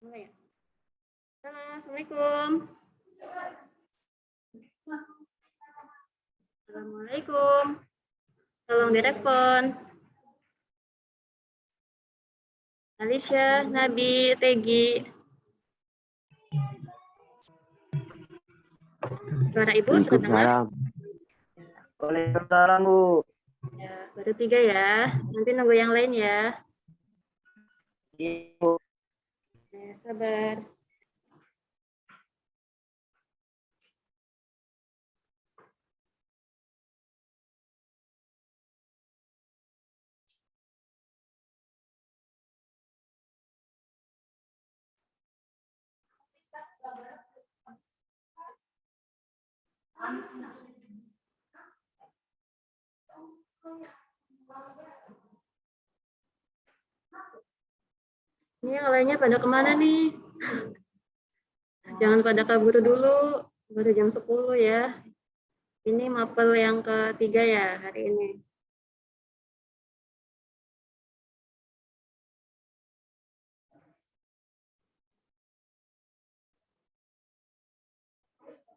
Mulai ya? Halo, Assalamualaikum. Assalamualaikum. Tolong direspon. Alicia, Nabi, Tegi. Suara Ibu terdengar? Waalaikumsalam, Bu. Ya, baru 3 ya. Nanti nunggu yang lain ya. Ibu. Ya, sabar. Ini yang lainnya pada kemana nih? Jangan pada kabur dulu. Baru jam 10 ya. Ini mapel yang ketiga ya hari ini.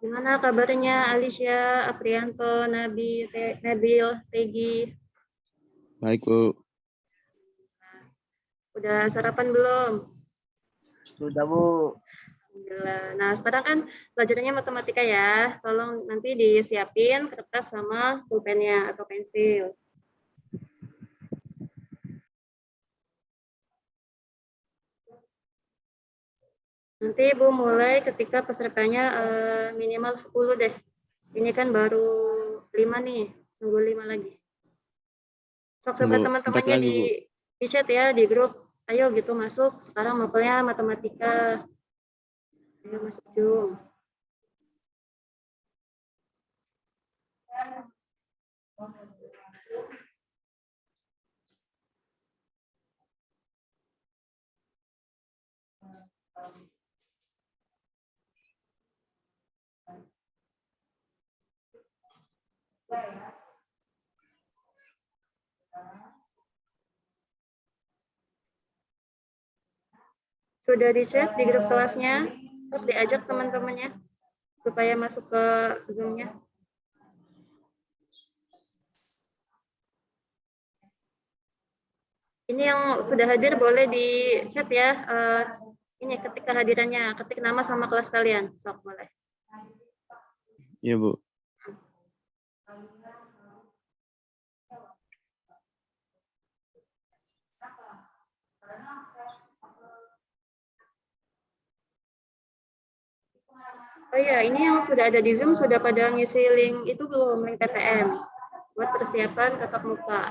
Gimana kabarnya Alicia, Aprianto, Nabil, Tegi? Baik, Bu. Udah sarapan belum? Sudah, Bu. Alhamdulillah. Nah, sekarang kan pelajarannya matematika ya. Tolong nanti disiapin kertas sama pulpennya atau pensil. Nanti Ibu mulai ketika pesertanya minimal 10 deh. Ini kan baru 5 nih, nunggu 5 lagi. Sok coba Tunggu 4 teman-temannya lagi, Bu. di chat ya, di grup. Ayo gitu masuk, sekarang mapelnya matematika. Ayo masuk Zoom. Sudah di chat di grup kelasnya, sok diajak teman-temannya supaya masuk ke Zoom-nya. Ini yang sudah hadir boleh di chat ya. Ini ketik kehadirannya, ketik nama sama kelas kalian, sok boleh. Iya, Bu. Oh iya, ini yang sudah ada di Zoom sudah pada ngisi link itu belum, link PTM buat persiapan tatap muka.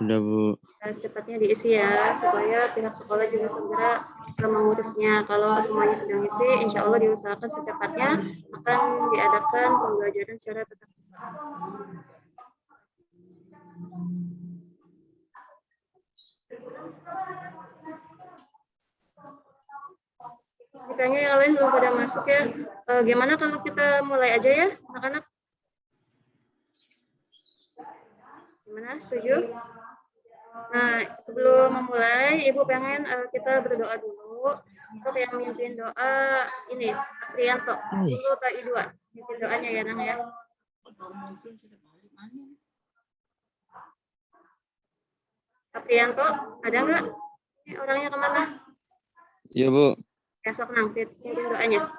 Udah, Bu. Nah, secepatnya diisi ya, supaya pihak sekolah juga segera mengurusnya. Kalau semuanya sudah ngisi, insya Allah diusahakan secepatnya akan diadakan pembelajaran secara tatap muka. Kayaknya yang lain belum pada masuk ya. Gimana kalau kita mulai aja ya, anak-anak? Gimana, setuju? Nah, sebelum memulai, Ibu pengen kita berdoa dulu. Satu yang mimpin doa, ini, Aprianto, 10 KI 2. Mimpin doanya ya, Nang ya. Aprianto, ada nggak? Ini orangnya kemana? Iya, Bu. Besok Nang, mimpin doanya.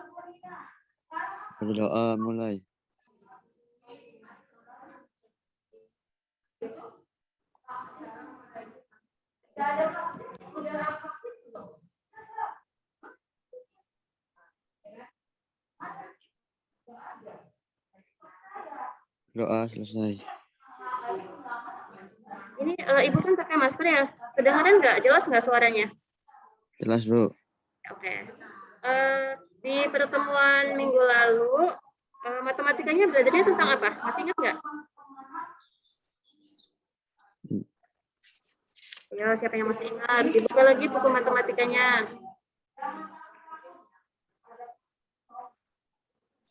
Berdoa mulai. Doa selesai. Ini Ibu kan pakai masker ya? Kedengaran nggak? Jelas nggak suaranya? Jelas, Bu. Oke. Di pertemuan minggu lalu, matematikanya belajarnya tentang apa? Masih ingat nggak? Ya, siapa yang masih ingat? Dibuka lagi buku matematikanya.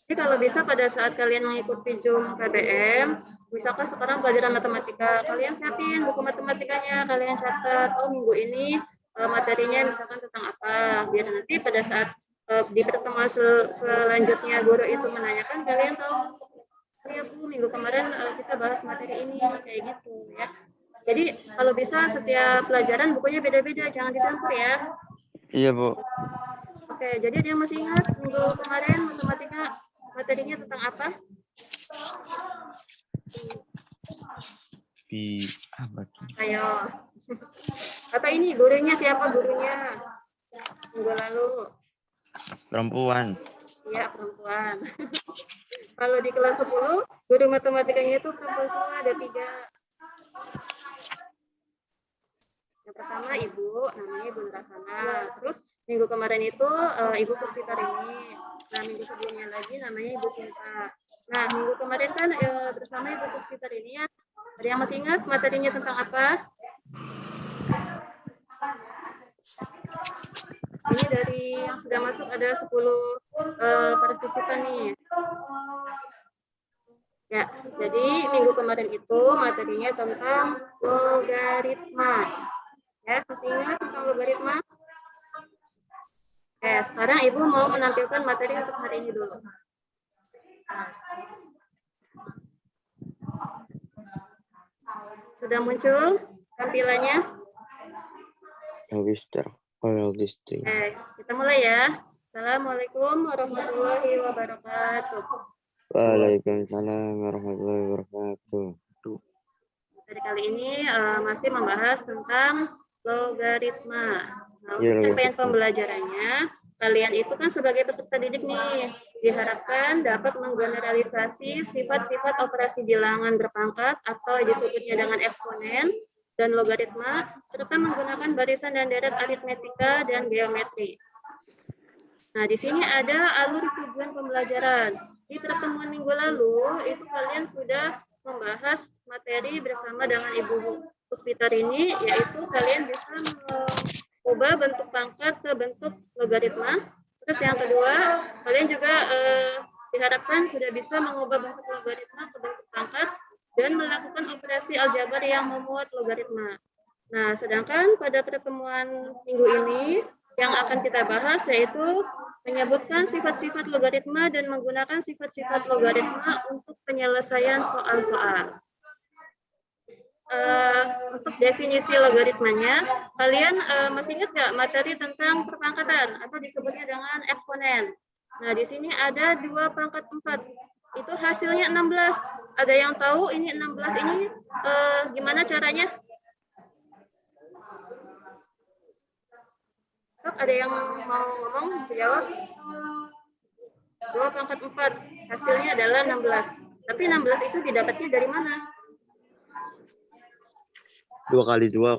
Jadi kalau bisa pada saat kalian mengikuti Zoom PBM, misalkan sekarang pelajaran matematika, kalian siapin buku matematikanya, kalian catat, oh minggu ini materinya misalkan tentang apa, biar nanti pada saat di pertemuan selanjutnya guru itu menanyakan, kalian tahu, ya Bu, minggu kemarin kita bahas materi ini, kayak gitu ya. Jadi kalau bisa setiap pelajaran bukunya beda-beda, jangan dicampur ya. Iya, Bu. Oke, jadi dia masih ingat minggu kemarin matematika materinya tentang apa? Apa tuh? Ayo. Atau ini gurunya siapa gurunya? Minggu lalu. Perempuan. Iya, perempuan. Kalau di kelas 10, guru matematikanya itu perempuan semua, ada 3. Yang pertama Ibu, namanya Ibu Nurasana. Terus minggu kemarin itu Ibu Puspitarini. Nah, minggu sebelumnya lagi namanya Ibu Sinta. Nah, minggu kemarin kan bersama Ibu Puspitarini ya. Ada yang masih ingat materinya tentang apa? Ini dari yang sudah masuk ada 10 partisipan nih. Ya, jadi minggu kemarin itu materinya tentang logaritma. Ya, masih ingat tentang logaritma? Oke, sekarang Ibu mau menampilkan materi untuk hari ini dulu. Sudah muncul tampilannya? Logistik. Logistik. Oke, kita mulai ya. Assalamualaikum warahmatullahi wabarakatuh. Waalaikumsalam warahmatullahi wabarakatuh. Dari kali ini masih membahas tentang logaritma. Nah, Ya, untuk capaian pembelajarannya, kalian itu kan sebagai peserta didik nih, diharapkan dapat menggeneralisasi sifat-sifat operasi bilangan berpangkat atau disebutnya dengan eksponen dan logaritma, serta menggunakan barisan dan deret aritmetika dan geometri. Nah, di sini ada alur tujuan pembelajaran. Di pertemuan minggu lalu, itu kalian sudah membahas materi bersama dengan Ibu Puspitarini, yaitu kalian bisa mengubah bentuk pangkat ke bentuk logaritma. Terus yang kedua, kalian juga diharapkan sudah bisa mengubah bentuk logaritma ke bentuk pangkat dan melakukan operasi aljabar yang memuat logaritma. Nah, sedangkan pada pertemuan minggu ini, yang akan kita bahas yaitu menyebutkan sifat-sifat logaritma dan menggunakan sifat-sifat logaritma untuk penyelesaian soal-soal. Untuk definisi logaritmanya, kalian masih ingat nggak materi tentang perpangkatan atau disebutnya dengan eksponen? Nah, di sini ada 2 pangkat 4. Itu hasilnya 16. Ada yang tahu ini 16 ini gimana caranya? Ada yang mau ngomong, bisa jawab? 2 pangkat 4, hasilnya adalah 16. Tapi 16 itu didapatnya dari mana? 2 kali 2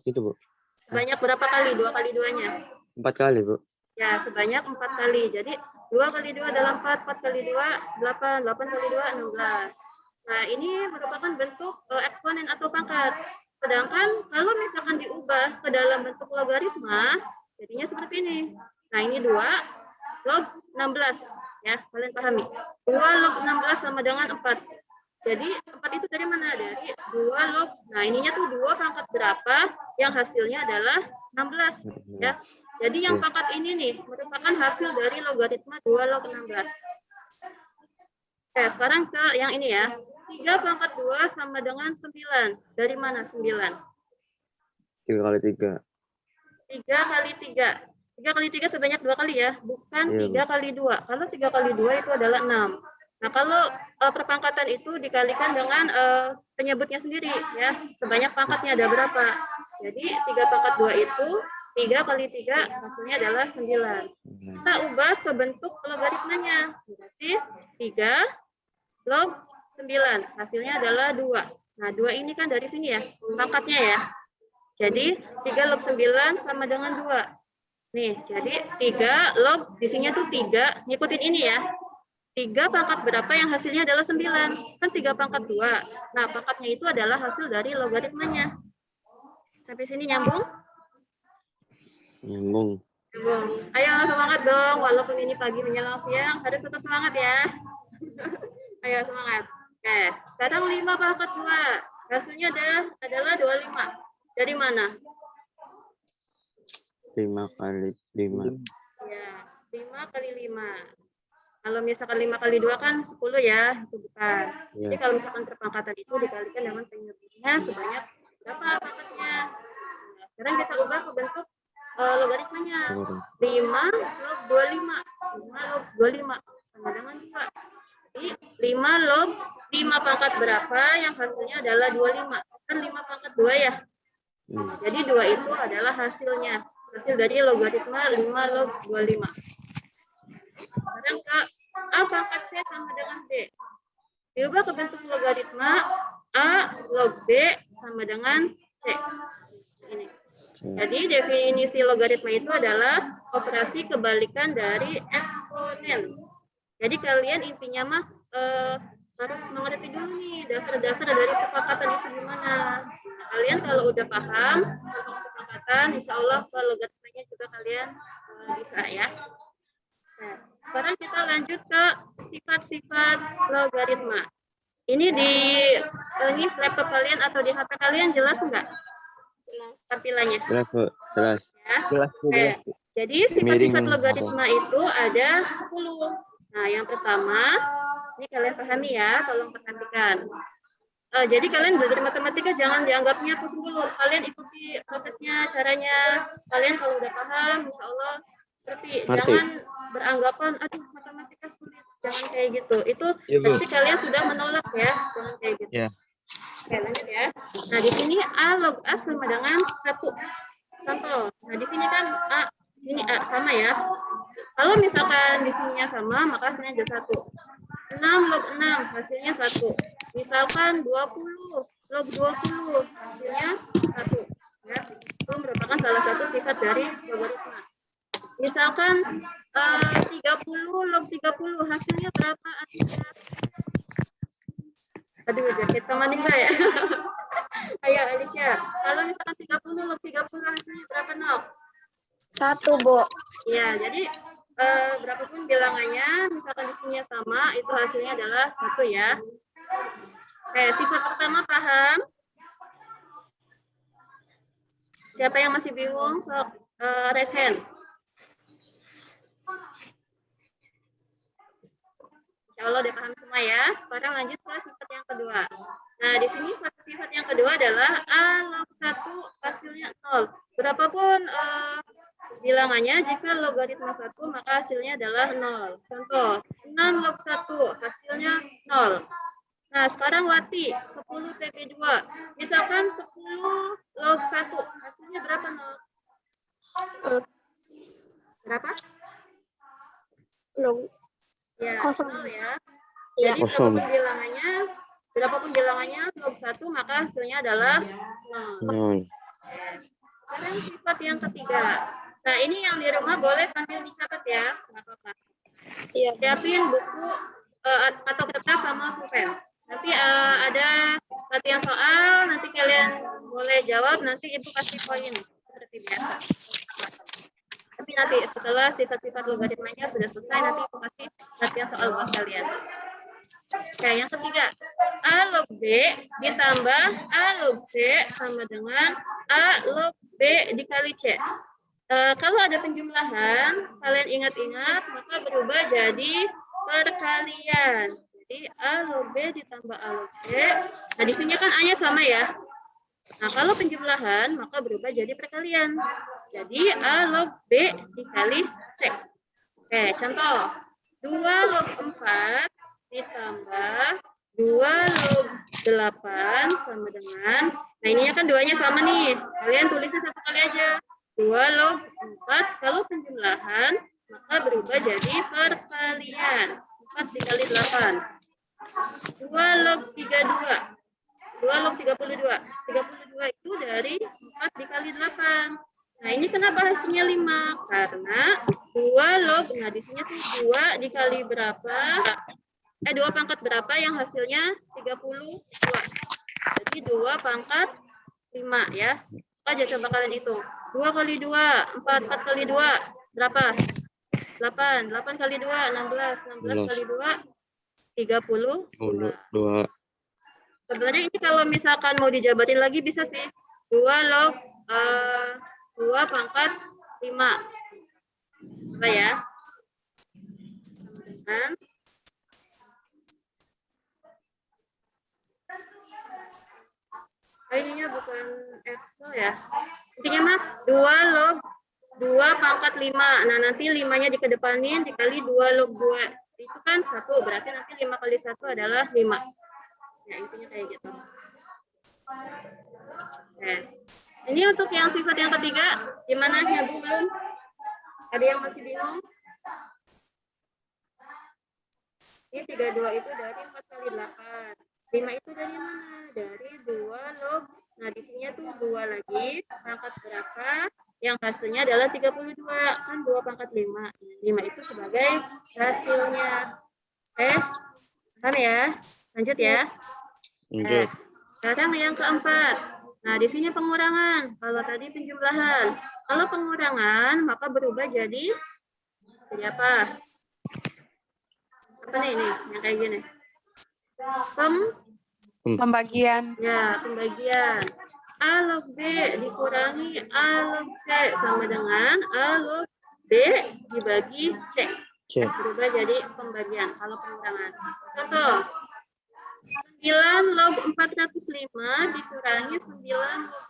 gitu, Bu. Sebanyak berapa kali 2 kali 2-nya? 4 kali, Bu. Ya, sebanyak 4 kali. Jadi 2 kali 2 adalah 4, 4 kali 2 8, 8 kali 2 16. Nah, ini merupakan bentuk eksponen atau pangkat. Sedangkan kalau misalkan diubah ke dalam bentuk logaritma, jadinya seperti ini. Nah, ini 2 log 16. Ya, kalian pahami. 2 log 16 sama dengan 4. Jadi 4 itu dari mana? Dari 2 log. Nah, ininya tuh 2 pangkat berapa yang hasilnya adalah 16. Ya. Jadi yang pangkat ini nih merupakan hasil dari logaritma 2 log 16. Oke, sekarang ke yang ini ya. 3 pangkat 2 sama dengan 9. Dari mana 9? 3 kali 3. 3 kali 3. 3 kali 3 sebanyak 2 kali ya, bukan 3 kali 2. Kalau 3 kali 2 itu adalah 6. Nah, kalau perpangkatan itu dikalikan dengan penyebutnya sendiri ya, sebanyak pangkatnya ada berapa. Jadi 3 pangkat 2 itu 3 kali 3 hasilnya adalah 9. Kita ubah ke bentuk logaritmanya. Berarti 3 log 9. Hasilnya adalah 2. Nah, 2 ini kan dari sini ya, pangkatnya ya. Jadi 3 log 9 sama dengan 2. Nih, jadi 3 log, di sini tuh 3, ngikutin ini ya. 3 pangkat berapa yang hasilnya adalah 9. Kan 3 pangkat 2. Nah, pangkatnya itu adalah hasil dari logaritmanya. Sampai sini nyambung? Nyambung. Nyambung. Ayo semangat dong, walaupun ini pagi menjelang siang, harus tetap semangat ya. Ayo semangat. Oke, sekarang 5 pangkat 2. Hasilnya adalah 25. Dari mana? 5 kali 5. Ya, 5 kali 5. Kalau misalkan 5 kali 2 kan 10 ya, itu bukan. Jadi Ya. kalau misalkan perpangkatan itu dikalikan dengan penyebutnya sebanyak berapa pangkatnya. Nah, sekarang kita ubah ke bentuk logaritmanya. 5 log 25. 5 log 25 sama dengan 2. Jadi 5 log 5 pangkat berapa yang hasilnya adalah 25. Kan 5 pangkat 2 ya. Jadi 2 itu adalah hasilnya. Hasil dari logaritma 5 log 25. Sekarang ke A pangkat C sama dengan B. Diubah ke bentuk logaritma A log B sama dengan C. Ini. Jadi definisi logaritma itu adalah operasi kebalikan dari eksponen. Jadi kalian intinya mah harus mengerti dulu nih dasar-dasar dari perpangkatan itu gimana. Kalian kalau udah paham tentang perpangkatan, insya Allah ke logaritmanya juga kalian bisa ya. Nah, sekarang kita lanjut ke sifat-sifat logaritma. Ini di laptop kalian atau di HP kalian jelas nggak? Jelas. Tampilannya. Jelas, Bu. Jelas. Ya. Jelas. Jadi sifat-sifat logaritma itu ada 10. Nah, yang pertama, ini kalian pahami ya, tolong perhatikan. Jadi kalian belajar matematika jangan dianggapnya pusing dulu. Kalian ikuti prosesnya, caranya. Kalian kalau udah paham, insya Allah ngerti. Jangan beranggapan, aduh matematika sulit. Jangan kayak gitu. Itu berarti kalian sudah menolak ya. Jangan kayak gitu. Ya. Oke, lanjut ya. Nah, di sini A log A sama dengan 1. Contoh. Nah, di sini kan A, di sini A sama ya. Kalau misalkan di sininya sama, maka hasilnya jadi 1. 6 log 6, hasilnya 1. Misalkan 20 log 20, hasilnya 1. Ya, itu merupakan salah satu sifat dari logaritma. Misalkan 30 log 30, hasilnya berapa? Aduh, jaket teman enggak ya? Ayo, Alicia. Kalau misalkan 30 log 30, hasilnya berapa, Nok? 1, Bu. Ya, jadi berapapun bilangannya, misalkan di sini sama, itu hasilnya adalah 1 ya. Oke, sifat pertama paham? Siapa yang masih bingung? Sok raise hand. Insya Allah udah paham semua ya. Sekarang lanjut ke sifat yang kedua. Nah, di sini sifat yang kedua adalah A log 1 hasilnya 0. Berapapun bilangannya, jika logaritma 1 maka hasilnya adalah 0. Contoh, 6 log 1 hasilnya 0. Nah, sekarang Wati, 10 PB2. Misalkan 10 log 1 hasilnya berapa, 0? Berapa? Log Ya, kosong. 0 ya. Ya. Jadi berapapun bilangannya log 1 maka hasilnya adalah 0. Sekarang sifat yang ketiga. Nah, ini yang di rumah boleh sambil dicatat ya, nggak apa-apa. Iya. Siapin buku atau kertas sama pulpen. Nanti ada latihan soal, nanti kalian boleh jawab, nanti Ibu kasih poin seperti biasa. Tapi nanti setelah sifat-sifat logaritmanya sudah selesai, nanti Ibu kasih latihan soal buat kalian. Oke, yang ketiga, A log B ditambah A log C sama dengan A log B dikali C. Kalau ada penjumlahan, kalian ingat-ingat, maka berubah jadi perkalian. Jadi A log B ditambah A log C. Nah, di sini kan A-nya sama ya. Nah, kalau penjumlahan, maka berubah jadi perkalian. Jadi A log B dikali C. Oke, contoh. 2 log 4 ditambah 2 log 8 sama dengan, nah ininya kan duanya sama nih. Kalian tulisnya satu kali aja. 2 log 4, kalau penjumlahan, maka berubah jadi perkalian. 4 dikali 8. 2 log 32. 2 log 32. 32 itu dari 4 dikali 8. Nah, ini kenapa hasilnya 5? Karena 2 log, nah di sini tuh 2 dikali berapa? 2 pangkat berapa yang hasilnya 32. Jadi 2 pangkat 5 ya. Aja coba kalian hitung. 2 kali 2, 4 kali 2, berapa? 8. 8 kali 2, 16. 16 kali 2, 32. Sebenarnya ini kalau misalkan mau dijabarin lagi bisa sih. 2 log 2 pangkat 5. Coba ya. Dengan ininya bukan Excel ya. Intinya mah 2 log 2 pangkat 5. Nah, nanti 5-nya dikedepanin dikali 2 log 2. Itu kan 1. Berarti nanti 5 kali 1 adalah 5. Ya, intinya kayak gitu. Oke. Ini untuk yang sifat yang ketiga. Gimana? Nyambung belum? Ada yang masih bingung? Ini 32 itu dari 4 kali 8. 5 itu dari mana? Dari 2 log. Nah, di sini tuh 2 lagi. Pangkat berapa? Yang hasilnya adalah 32. Kan 2 pangkat 5. 5 itu sebagai hasilnya. Paham ya? Lanjut ya. Lanjut. Sekarang yang keempat. Nah, di sini pengurangan. Kalau tadi penjumlahan. Kalau pengurangan, maka berubah jadi apa? Apa nih ini? Yang kayak gini. Pembagian. Ya, pembagian. A log B dikurangi A log C sama dengan A log B dibagi C. C. Berubah jadi pembagian kalau pengurangan. Contoh. 9 log 405 dikurangi 9 log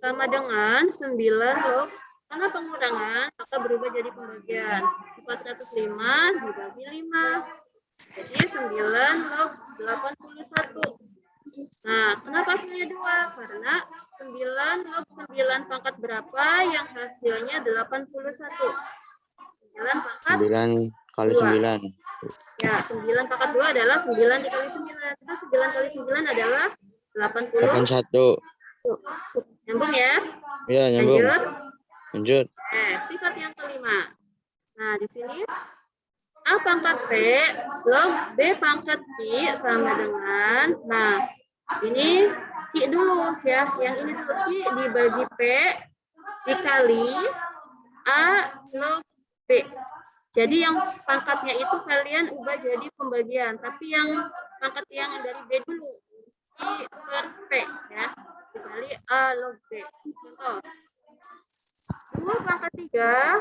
5 sama dengan 9 log, karena pengurangan maka berubah jadi pembagian. 405 dibagi 5 jadi 9 log 81. Nah, kenapa hasilnya 2? Karena 9 log 9 pangkat berapa yang hasilnya 81? 9 pangkat 9 kali 2. 9. Ya, 9 pangkat 2 adalah 9 dikali 9. Terus 9 kali 9 adalah 80. 81. Nyambung ya? Ya, nyambung. Lanjut. Lanjut. Sifat yang kelima. Nah, di sini A pangkat P log B pangkat Q sama dengan, nah, ini Q dulu ya. Yang ini dulu Q dibagi P dikali A log B. Jadi yang pangkatnya itu kalian ubah jadi pembagian, tapi yang pangkat yang dari B dulu, I per P ya, dikali A log B. Contoh, 2 pangkat 3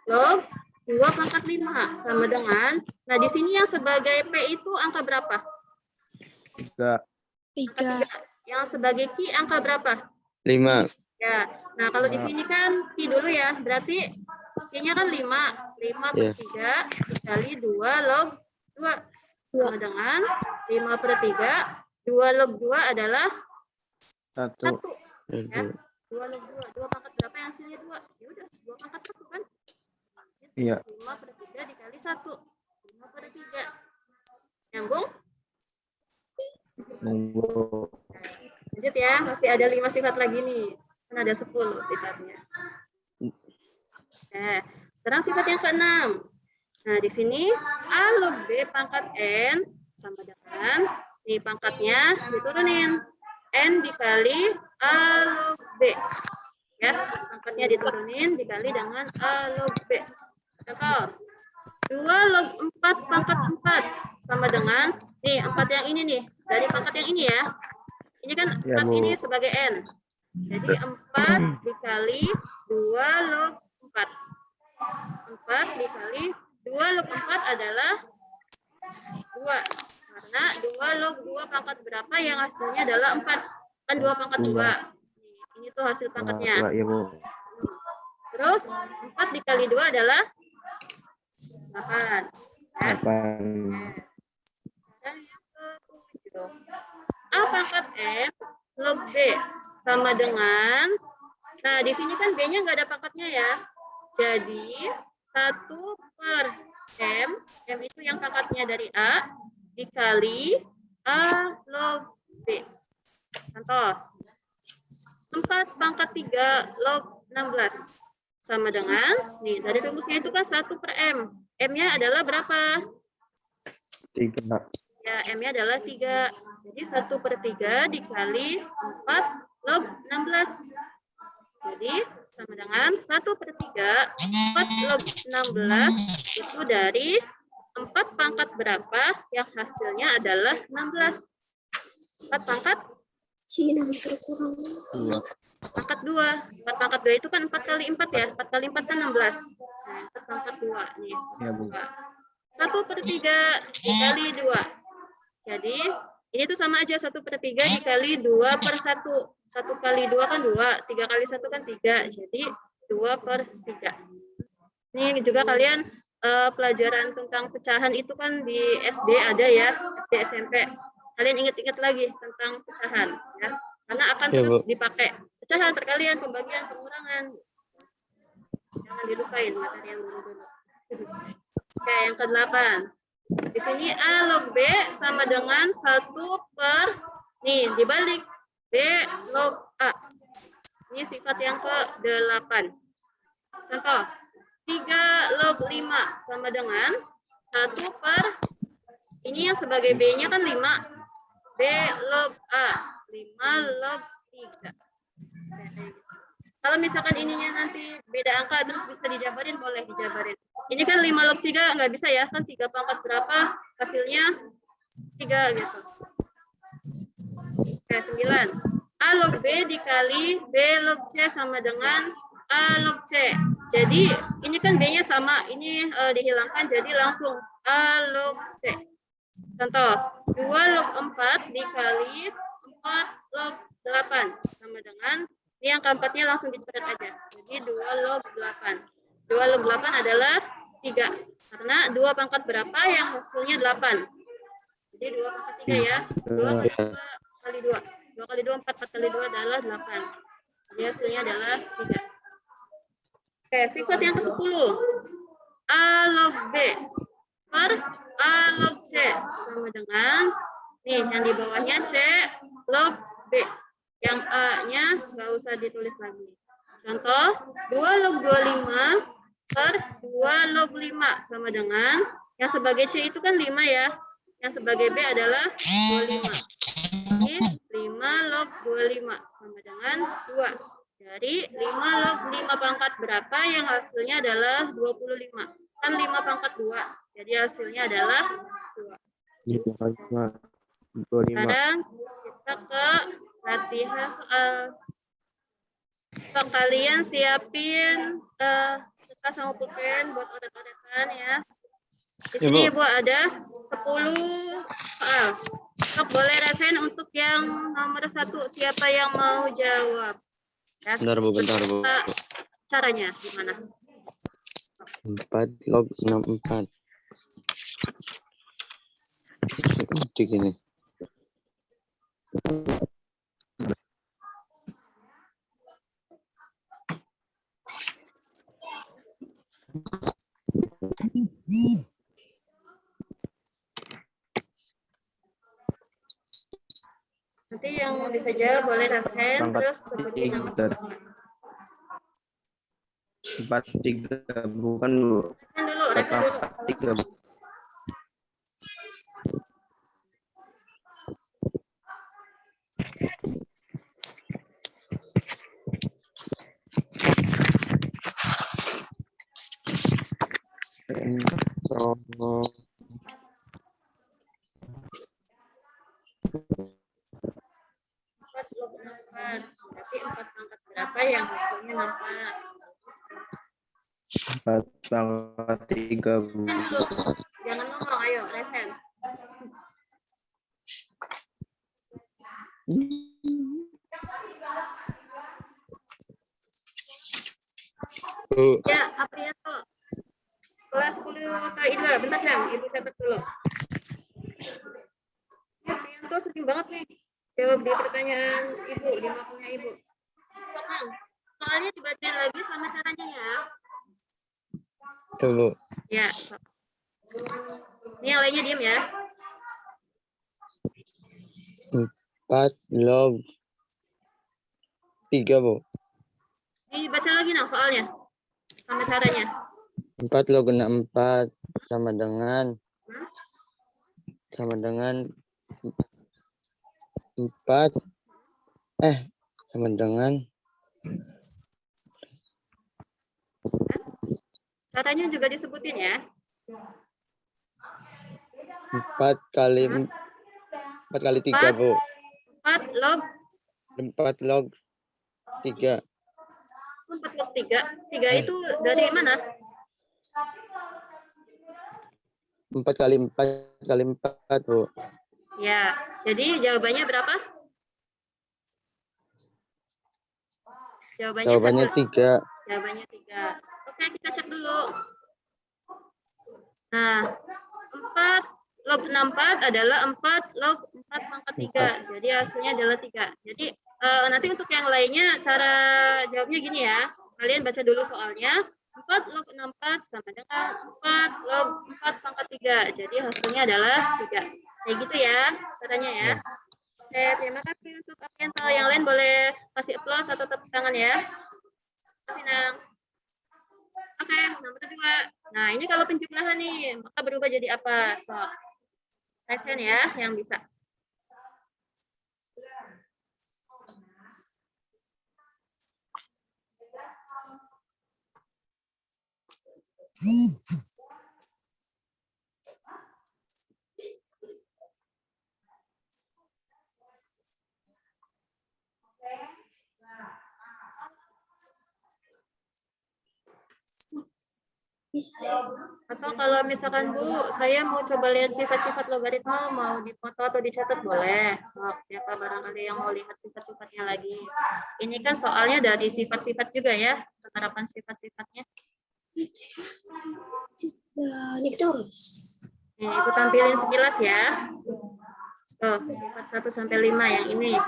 log 2 pangkat 5 sama dengan, nah di sini yang sebagai P itu angka berapa? 3. Angka 3. Yang sebagai Q angka berapa? 5. Ya, nah kalau di sini kan Q dulu ya, berarti Q-nya kan 5. 5 per 3 dikali 2 log 2. Sama dengan 5 per 3. 2 log 2 adalah 1. 1. Ya. 2 log 2. 2 pangkat berapa yang hasilnya 2? Ya udah, 2 pangkat 1 kan? Iya. 5 per 3 dikali 1. 5 per 3. Nyambung? Nunggu. Lanjut ya, masih ada 5 sifat lagi nih. Kan ada 10 sifatnya. Sekarang sifat yang ke-6. Nah, di sini A log B pangkat N sama dengan, nih pangkatnya diturunin. N dikali A log B. Ya, pangkatnya diturunin dikali dengan A log B. Contoh, 2 log 4 pangkat 4 sama dengan, nih 4 yang ini nih, dari pangkat yang ini ya. Ini kan 4 ini sebagai N. Jadi 4 dikali 2 log 4. 4 dikali 2 log 4 adalah 2. Karena 2 log 2 pangkat berapa yang hasilnya adalah 4. Kan 2 pangkat 2. Ini tuh hasil pangkatnya. Iya, Bu. Terus 4 dikali 2 adalah 8. Ya. 8. Dan yang ke-7. A pangkat N log B sama dengan, nah di sini kan B-nya nggak ada pangkatnya ya. Jadi 1 per M, M itu yang pangkatnya dari A, dikali A log B. Contoh, 4 pangkat 3 log 16. Sama dengan, nih dari rumusnya itu kan 1 per M. M-nya adalah berapa? 3. Ya, M-nya adalah 3. Jadi 1 per 3 dikali 4 log 16. Jadi sama dengan 1 per 3, 4 log 16 itu dari 4 pangkat berapa yang hasilnya adalah 16. 4 pangkat? 2. pangkat 2. 4 pangkat 2 itu kan 4 kali 4 ya. 4 kali 4 kan 16. Nah, 4 pangkat 2 nih. Ya, Bu. 1/3 dikali 2. Jadi, ini tuh sama aja 1/3 dikali 2/1. 1 kali 2 kan 2. 3 kali 1 kan 3. Jadi, 2/3. Ini juga kalian pelajaran tentang pecahan itu kan di SD ada ya. SD, SMP. Kalian ingat-ingat lagi tentang pecahan. Ya. Karena akan Ya, terus Bu. dipakai. Pecahan, perkalian, pembagian, pengurangan. Jangan dilupain materi yang dulu. Oke, yang ke-8. Di sini A log B sama dengan 1 per, nih dibalik, B log A. Ini sifat yang ke-8. Contoh, 3 log 5 sama dengan 1 per, ini yang sebagai B-nya kan 5. B log A, 5 log 3. Kalau misalkan ininya nanti beda angka terus bisa dijabarin, boleh dijabarin. Ini kan 5 log 3 nggak bisa ya, kan 3 pangkat berapa, hasilnya 3 gitu. Oke, 9. A log B dikali B log C sama dengan A log C. Jadi ini kan B-nya sama, ini dihilangkan jadi langsung A log C. Contoh, 2 log 4 dikali 4 log 8 sama dengan, ini yang keempatnya langsung dicoret aja. Jadi 2 log 8. 2 log 8 adalah 3. Karena 2 pangkat berapa yang hasilnya 8. Jadi 2 pangkat 3 ya. 2 kali 2. 2 kali 2, 4. 4 kali 2 adalah 8. Jadi hasilnya adalah 3. Oke, sifat yang ke-10. A log B per A log C sama dengan, nih yang di bawahnya C log B. Yang A-nya nggak usah ditulis lagi. Contoh, 2 log 25 per 2 log 5 sama dengan, yang sebagai C itu kan 5 ya. Yang sebagai B adalah 25. Jadi 5 log 25 sama dengan 2. Dari 5 log 5 pangkat berapa yang hasilnya adalah 25. Kan 5 pangkat 2. Jadi hasilnya adalah 2. 25. Sekarang kita ke latihan soal. So, kalian siapin kertas sama pulpen buat oret-oretan ya. Di sini Ibu ada 10 soal. So, boleh rasain untuk yang nomor 1. Siapa yang mau jawab? Ya. Bentar, Bu. Caranya gimana? 4 log 64. Seperti gini. Nanti yang bisa jawab boleh rasain terus sebutin nama kelas. 43 bukan dulu. Rasain dulu. 43 Bu. Berarti 4 pangkat berapa yang hasilnya nampak? 4 pangkat 3 Bu. Jangan ngomong, ayo resen. Bu. Ya, Aprianto. Kelas 10 KI 2. Bentar ya, Ibu catat dulu. Ya, Aprianto sering banget nih jawab di pertanyaan Ibu, di makamnya Ibu. Tenang, soalnya dibacain lagi sama caranya ya. Tuh, Bu. Ya. Ini yang lainnya diam ya. 4 log 3, Bu. Dibaca lagi nang soalnya sama caranya. 4 log 64 sama dengan 4 sama dengan Caranya juga disebutin ya. 4 kali 3, Bu. 4 log 4 log 3. 4 log 3. 3 itu dari mana? 4 kali 4 kali 4, Bu. Ya, jadi jawabannya berapa? Jawabannya 3. Jawabannya 3. Oke, kita cek dulu. Nah, 4 log 64 adalah 4 log 4 pangkat 3. Jadi hasilnya adalah 3. Jadi nanti untuk yang lainnya cara jawabnya gini ya. Kalian baca dulu soalnya. 4 log 64 sama dengan 4 log 4 pangkat 3. Jadi hasilnya adalah 3. Kayak gitu ya caranya ya. Oke, terima kasih untuk kalian. Kalau yang lain boleh kasih applause atau tepuk tangan ya. Senang. Oke, nomor 2. Nah, ini kalau penjumlahan nih, maka berubah jadi apa? So, raise ya yang bisa. Atau kalau misalkan Bu, saya mau coba lihat sifat-sifat logaritma, mau dipoto atau dicatat boleh. So, siapa barangkali yang mau lihat sifat-sifatnya lagi. Ini kan soalnya dari sifat-sifat juga ya, penerapan sifat-sifatnya. Nih, Ibu tampilin sekilas ya. Tuh, sifat 1 sampai 5 yang ini.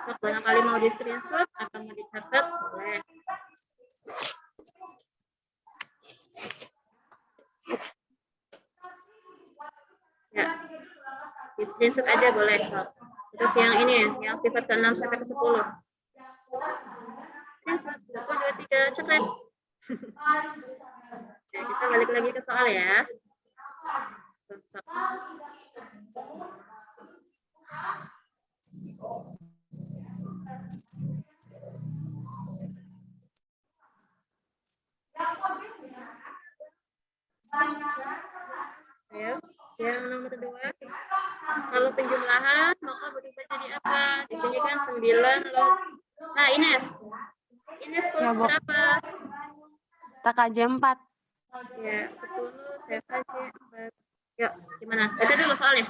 So, barangkali mau di screenshot atau mau dicatat boleh. Ya, di screenshot aja boleh. So. Terus yang ini, yang sifat ke-6 sampai ke-10. Screenshot, 1, 2, 3, cekrek. Oke, kita balik lagi ke soal ya. Ayo, yang nomor 2. Kalau penjumlahan, maka berubah jadi apa? Di sini kan 9 log. Nah, Ines kelas Ya, Bu. berapa? TKJ 4. Ya, 10 TKJ 4. Yuk, gimana? Baca dulu soalnya.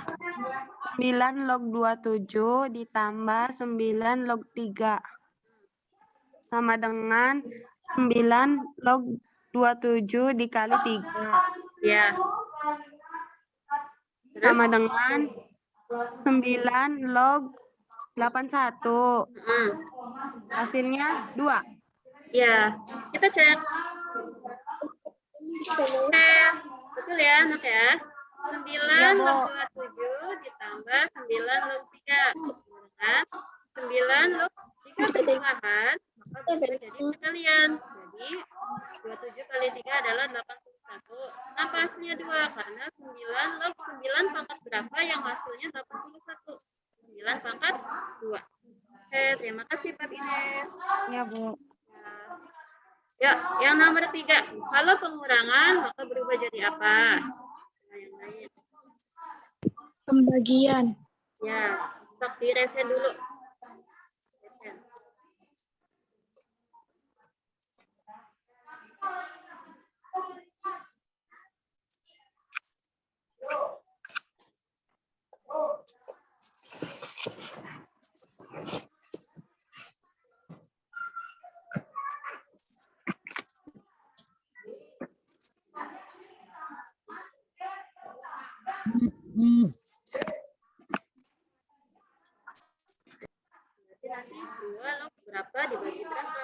9 log 27 ditambah 9 log 3. Sama dengan 9 log 27 dikali 3. Ya. Terus? Sama dengan 9 log 81. Hasilnya 2. Ya, kita cek. Oke, betul ya, anak ya. 9 log 27 ditambah 9 log 3. Kan? 9 log 3 penjumlahan, maka bisa jadi sekalian. Jadi 27 kali 3 adalah 81. Kenapa hasilnya 2? Karena 9 log 9 pangkat berapa yang hasilnya 81? 9 pangkat 2. Oke, terima kasih Pak Ines. Ya, Bu. Ya, yang nomor 3. Kalau pengurangan, maka berubah jadi apa? Nah, yang lain. Pembagian. Ya, sok diresen dulu. Resen. Nanti 2 log berapa dibagi berapa?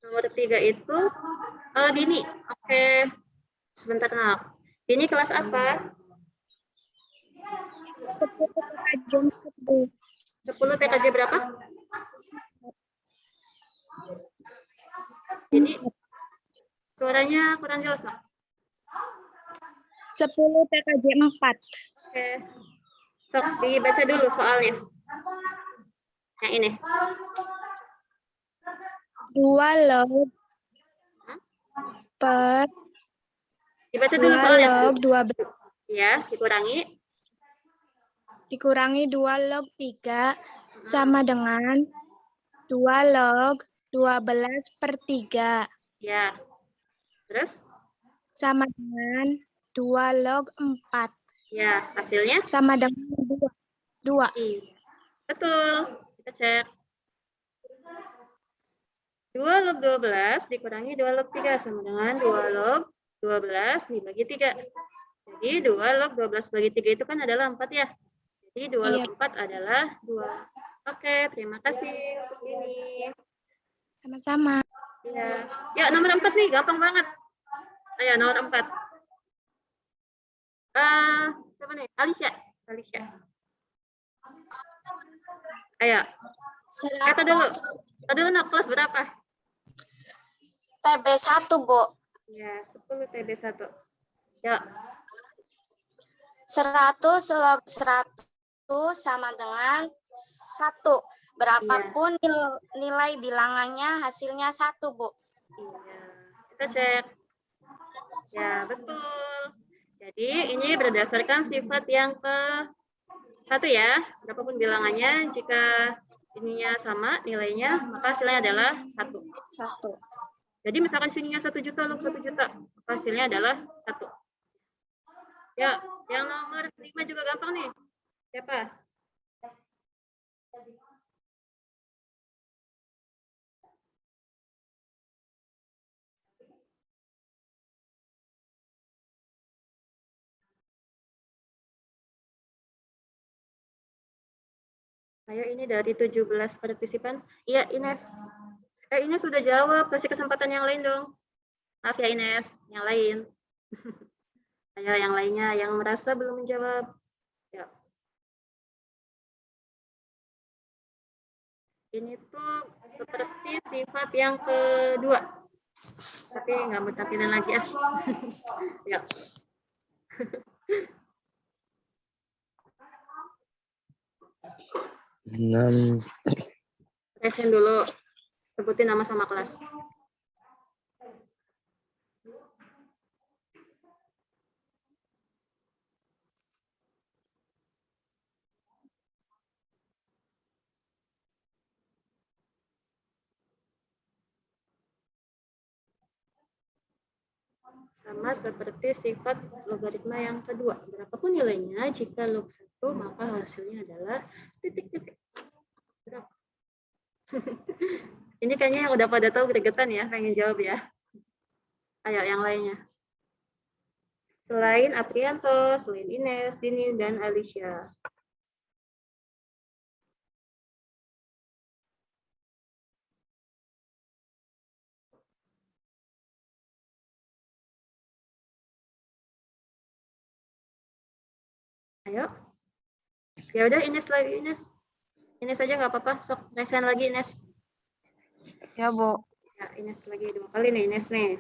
Nomor 3 itu Dini. Oke. Sebentar, Nak. Dini kelas apa? 10 PKJ berapa? ini suaranya kurang jelas, Nak. 10 PKJ 4. Oke. Sok dibaca dulu soalnya. Yang ini. 2 log per Dibaca dulu 2 soalnya. log 12 Ya, dikurangi 2 log 3 sama dengan 2 log 12 per 3 Ya. Terus? sama dengan 2 log 4 Ya, hasilnya? sama dengan 2. Iya. Betul. Kita cek. 2 log 12 dikurangi 2 log 3 sama dengan 2 log 12 dibagi 3. Jadi 2 log 12 bagi 3 itu kan adalah 4 ya. Jadi 2 log 4 adalah 2. Oke, terima kasih untuk ini. Sama-sama. Ya. Ya, nomor 4 nih, gampang banget. Ayo, nomor 4. Siapa nih? Alicia. Ayo. Kata dulu. Nak, kelas berapa? TB1, Bu. Ya, 10 TB1. Yuk. 100 log 100 sama dengan 1. Berapapun nilai bilangannya, hasilnya 1, Bu. Iya. Kita cek. Ya, betul. Jadi, ini berdasarkan sifat yang ke-1 ya. Berapapun bilangannya, jika ininya sama nilainya, maka hasilnya adalah 1. 1. Jadi misalkan sininya 1 juta, log 1 juta, maka hasilnya adalah 1. Ya, yang nomor 5 juga gampang nih. Siapa? Ayo, ini dari 17 partisipan. Iya, Ines. Ines sudah jawab, kasih kesempatan yang lain dong. Maaf ya Ines, yang lain. Ayo yang lainnya yang merasa belum menjawab. Ya. Ini tuh seperti sifat yang kedua. Tapi nggak mau tampilin lagi ya. Ya. Present dulu. Sebutin nama sama kelas. Sama seperti sifat logaritma yang kedua. Berapapun nilainya, jika log 1, maka hasilnya adalah titik-titik. Berapa? Ini kayaknya yang udah pada tahu gregetan ya, pengen jawab ya. Ayo yang lainnya. Selain Aprianto, selain Ines, Dini, dan Alicia. Ayo. Ya udah Ines lagi, Ines. Ines aja nggak apa-apa, sok resen lagi Ines. Ya, Bu. Ya, Ines lagi 2 kali nih, Ines nih.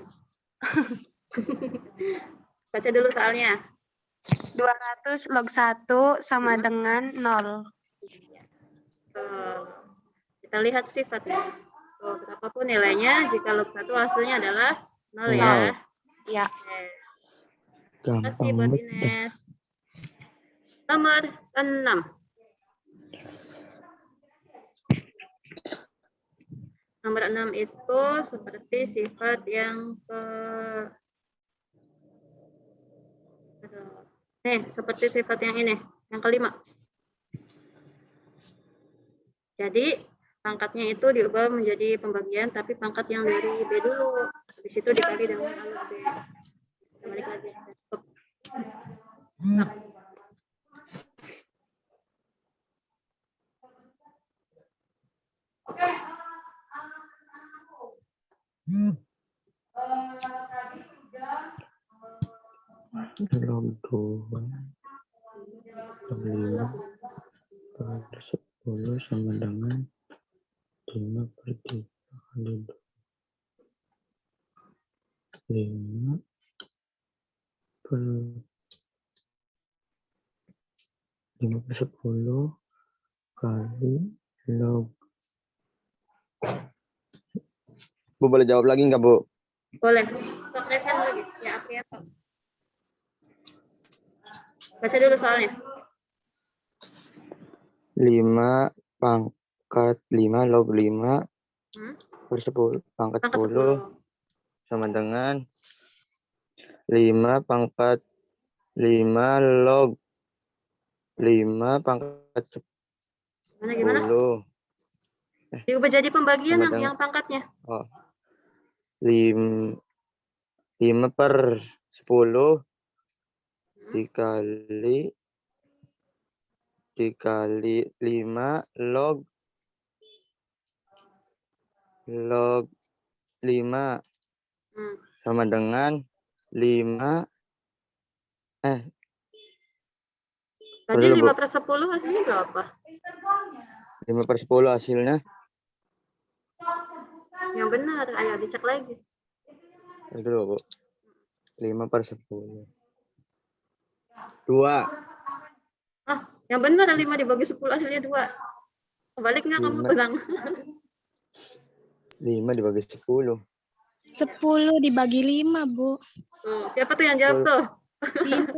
Baca dulu soalnya. 200 log 1 sama dengan 0. Kita lihat sifatnya. Tuh, berapapun nilainya, jika log 1 hasilnya adalah 0 ya. Ya. Terima kasih buat Ines. Nomor 6. Nomor 6 itu seperti sifat yang seperti sifat yang ini, yang kelima. Jadi pangkatnya itu diubah menjadi pembagian, tapi pangkat yang dari B dulu. Habis itu dikali dengan alur B. Balik lagi. Nah. Log 2 5 per 10 sama dengan 5 per 3 kali 2. 5 per 10 kali log. Bu boleh jawab lagi nggak, Bu? Boleh. So, present lagi. Ya, Aprianto. Baca dulu soalnya. 5 pangkat 5 log 5 per 10 pangkat Pangkat 10 sama dengan 5 pangkat 5 log 5 pangkat 10. Gimana? Diubah jadi pembagian Sama yang pangkatnya. Oh. 5 per 10 dikali 5 log 5 sama dengan 5 Tadi 5 per 10 hasilnya berapa? 5 per 10 hasilnya. Yang benar, ayo dicek lagi. Itu loh, Bu. 5 per 10. 2. Yang benar 5 dibagi 10 hasilnya 2. Kebalik nggak kamu bilang? 5 dibagi 10. 10 dibagi 5, Bu. Tuh, siapa tuh yang jawab tuh?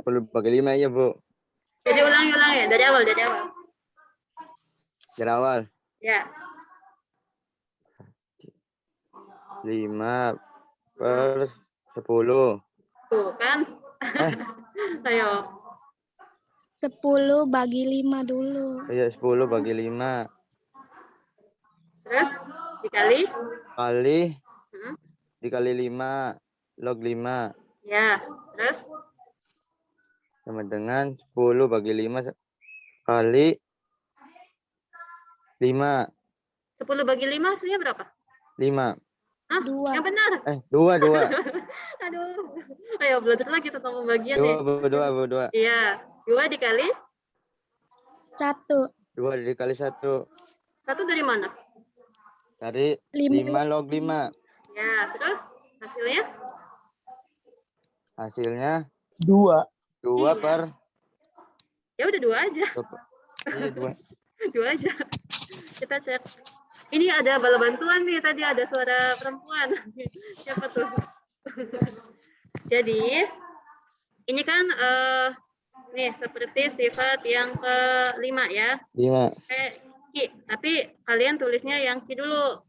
10 bagi 5 ya, Bu. Jadi ulangi dari awal. Dari awal. Ya. 5 per 10. Tuh kan? Ayo. 10 bagi 5 dulu. Iya, 10 bagi 5. Terus dikali? Dikali 5 log 5. Ya, terus? Sama dengan 10 bagi 5 kali 5. 10 bagi 5 hasilnya berapa? 5. Hah? 2. Yang benar. 2. Aduh. Ayo belajar lagi tentang pembagian 2. Iya. 2 dikali? 1. 2 dikali 1. 1 dari mana? Dari 5 log 5. Ya, terus hasilnya? Hasilnya 2. 2 Iya. per. Ya udah 2 aja. Iya, 2. 2 aja. Kita cek. Ini ada bala bantuan nih, tadi ada suara perempuan. Siapa tuh? Jadi, ini kan nih seperti sifat yang ke-5 ya. 5. Ki, tapi kalian tulisnya yang Ki dulu.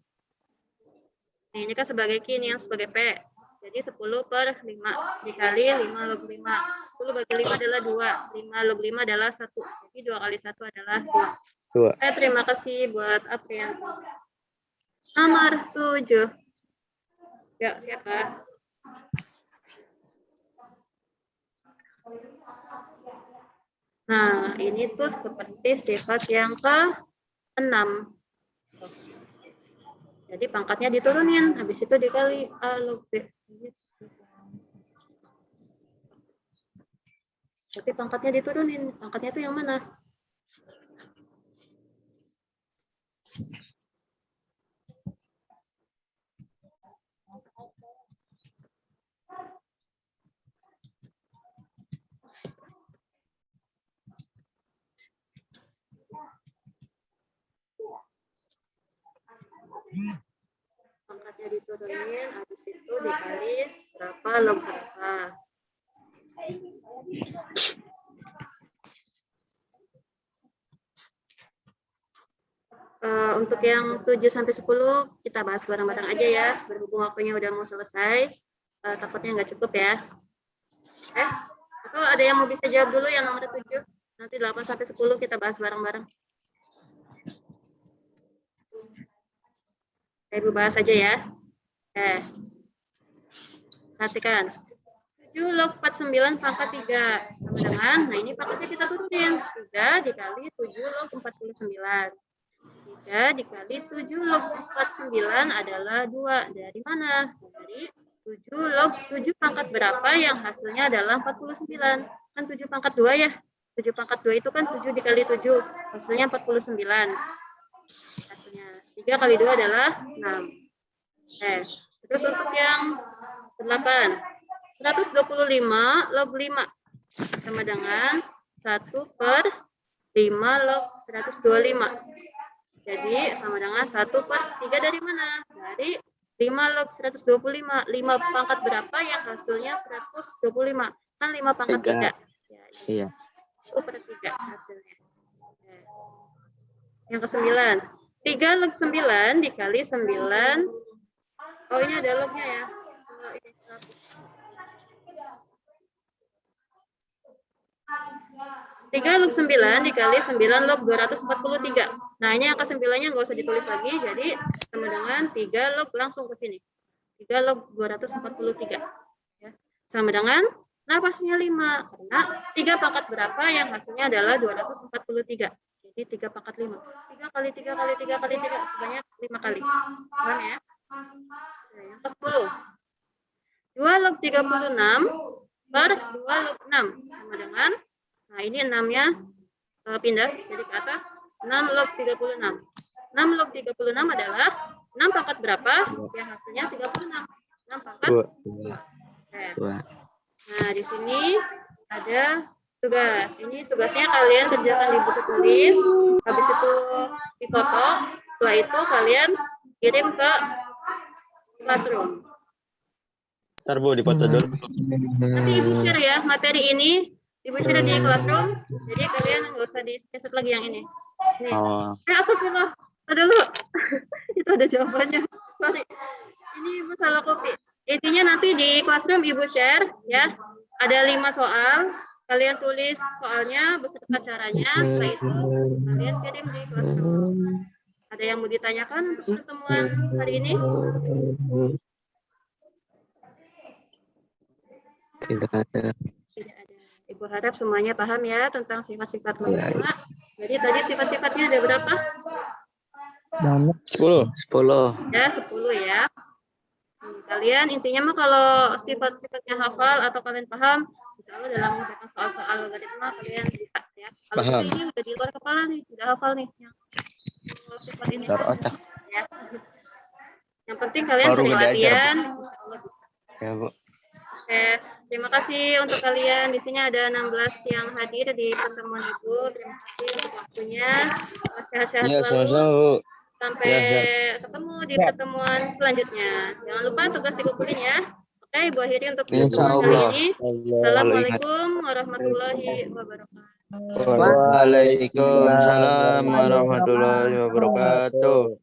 Nih, ini kan sebagai Ki, ini yang sebagai P. Jadi 10 per 5 dikali 5 log 5. 10 bagi 5 adalah 2. 5 log 5 adalah 1. Jadi 2 kali 1 adalah 2. Terima kasih buat Aprianto. Nomor 7. Ya, siapa? Nah, ini tuh seperti sifat yang ke-6. Jadi pangkatnya diturunin, habis itu dikali A log B. Tapi pangkatnya diturunin, pangkatnya itu yang mana? Pangkatnya diturunin, habis itu dikali berapa log berapa. Untuk yang 7 sampai 10 kita bahas bareng-bareng aja ya, berhubung waktunya udah mau selesai. Takutnya nggak cukup ya. Atau ada yang mau bisa jawab dulu yang nomor 7? Nanti 8 sampai 10 kita bahas bareng-bareng. Ibu bahas aja ya. Perhatikan. 7 log 49 pangkat 3 sama dengan, nah ini pangkatnya kita turunin. 3 dikali 7 log 49. 3 dikali 7 log 49 adalah 2. Dari mana? Dari 7 log 7 pangkat berapa yang hasilnya adalah 49. Kan 7 pangkat 2 ya. 7 pangkat 2 itu kan 7 dikali 7. Hasilnya 49. Hasilnya 3 kali 2 adalah 6. Terus untuk yang 8. 125 log 5 sama dengan 1/5 log 125. Jadi sama dengan 1/3 dari mana? Dari 5 log 125. 5 pangkat berapa yang hasilnya 125? Kan 5 pangkat 3. Ya, Iya. 1/3 hasilnya. Yang ke-9. 3 log 9 dikali 9. Oh, ini ada lognya ya. Oh, ini 3 log 9 dikali 9 log 243. Nah, ini angka 9-nya nggak usah ditulis lagi, jadi sama dengan 3 log langsung ke sini. 3 log 243. Ya. Sama dengan napasnya 5. Karena 3 pangkat berapa yang hasilnya adalah 243. Jadi 3 pangkat 5. 3 kali 3 kali 3 kali 3 sebanyak 5 kali. Paham ya? Nah, yang ke-10. 2 log 36 per 2 log 6 sama dengan, nah ini 6-nya pindah jadi ke atas, 6 log 36. 6 log 36 adalah 6 pangkat berapa yang hasilnya 36. 6 pangkat 2. Nah, di sini ada tugas. Ini tugasnya kalian kerjakan di buku tulis, habis itu difoto, setelah itu kalian kirim ke classroom. Ntar Bu, dipoto dulu. Nanti Ibu share ya materi ini, Ibu share di classroom, jadi kalian nggak usah di screenshot lagi yang ini. Nih. Oh. Astagfirullah, dulu. Itu ada jawabannya. Sorry. Ini Ibu salah copy. Intinya nanti di classroom Ibu share ya. Ada 5 soal. Kalian tulis soalnya beserta caranya. Setelah itu kalian kirim di classroom. Ada yang mau ditanyakan untuk pertemuan hari ini? Tidak ada. Tidak ada. Ibu harap semuanya paham ya tentang sifat-sifat logema. Jadi tadi sifat-sifatnya ada berapa? 10. 10. Ada 10 ya. Kalian intinya mah kalau sifat-sifatnya hafal atau kalian paham, insya Allah dalam mengerjakan soal-soal logaritma kalian bisa ya. Kalau Paham. ini udah di luar kepala nih, udah hafal nih yang sifat ini. Luar otak. Ya. Yang penting kalian Baru sering diajar, Bu. latihan, insya Allah bisa. Ya, Bu. Oke, terima kasih untuk kalian. Di sini ada 16 yang hadir di pertemuan Ibu. Terima kasih untuk waktunya. Sehat-sehat Iya, selalu. sama-sama, Bu. Sampai ketemu di pertemuan selanjutnya. Jangan lupa tugas dikumpulin ya. Oke, Ibu akhiri untuk Insya pertemuan kali Allah. ini. Assalamualaikum warahmatullahi wabarakatuh. Waalaikumsalam warahmatullahi wabarakatuh.